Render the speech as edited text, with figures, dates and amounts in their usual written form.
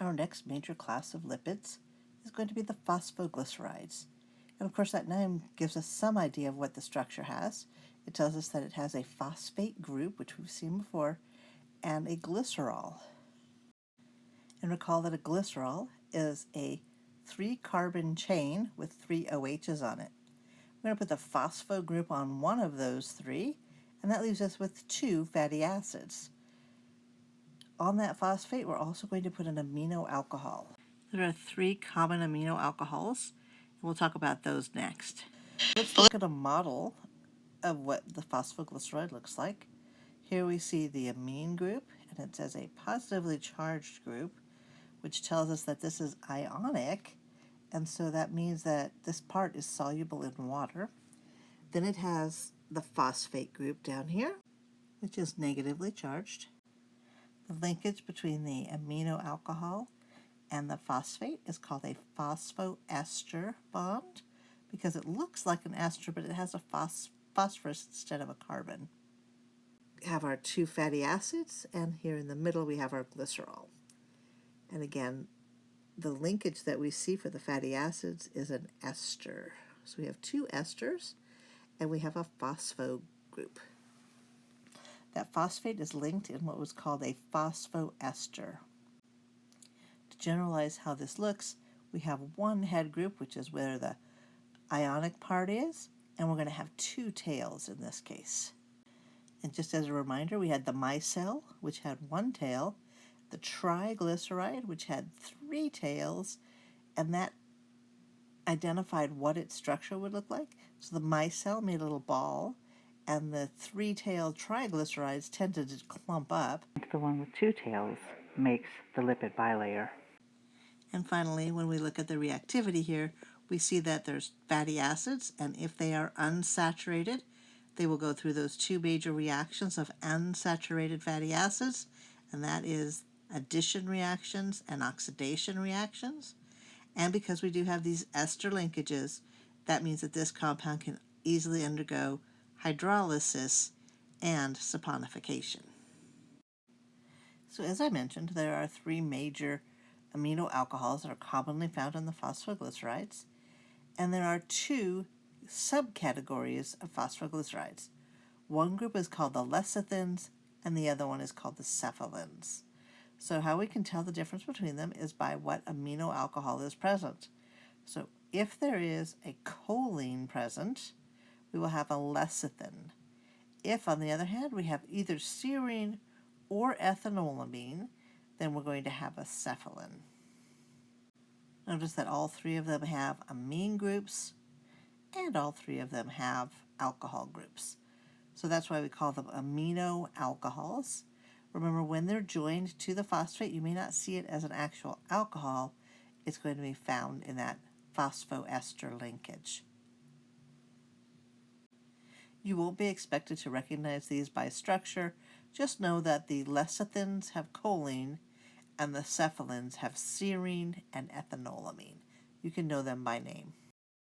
Our next major class of lipids is going to be the phosphoglycerides. And of course that name gives us some idea of what the structure has. It tells us that it has a phosphate group, which we've seen before, and a glycerol. And recall that a glycerol is a 3-carbon chain with 3 OHs on it. We're going to put the phospho group on one of those 3, and that leaves us with 2 fatty acids. On that phosphate, we're also going to put an amino alcohol. There are 3 common amino alcohols, and we'll talk about those next. Let's look at a model of what the phosphoglyceride looks like. Here we see the amine group, and it says a positively charged group, which tells us that this is ionic, and so that means that this part is soluble in water. Then it has the phosphate group down here, which is negatively charged. The linkage between the amino alcohol and the phosphate is called a phosphoester bond because it looks like an ester, but it has a phosphorus instead of a carbon. We have our 2 fatty acids, and here in the middle we have our glycerol. And again, the linkage that we see for the fatty acids is an ester. So we have 2 esters, and we have a phospho group. That phosphate is linked in what was called a phosphoester. To generalize how this looks, we have one head group, which is where the ionic part is, and we're going to have 2 tails in this case. And just as a reminder, we had the micelle, which had 1 tail, the triglyceride, which had 3 tails, and that identified what its structure would look like. So the micelle made a little ball, and the 3-tailed triglycerides tended to clump up. The one with 2 tails makes the lipid bilayer. And finally, when we look at the reactivity here, we see that there's fatty acids, and if they are unsaturated, they will go through those 2 major reactions of unsaturated fatty acids, and that is addition reactions and oxidation reactions. And because we do have these ester linkages, that means that this compound can easily undergo hydrolysis and saponification. So as I mentioned, there are 3 major amino alcohols that are commonly found in the phosphoglycerides, and there are 2 subcategories of phosphoglycerides. One group is called the lecithins, and the other one is called the cephalins. So how we can tell the difference between them is by what amino alcohol is present. So if there is a choline present, we will have a lecithin. If, on the other hand, we have either serine or ethanolamine, then we're going to have a cephalin. Notice that all 3 of them have amine groups, and all 3 of them have alcohol groups. So that's why we call them amino alcohols. Remember, when they're joined to the phosphate, you may not see it as an actual alcohol. It's going to be found in that phosphoester linkage. You won't be expected to recognize these by structure. Just know that the lecithins have choline and the cephalins have serine and ethanolamine. You can know them by name.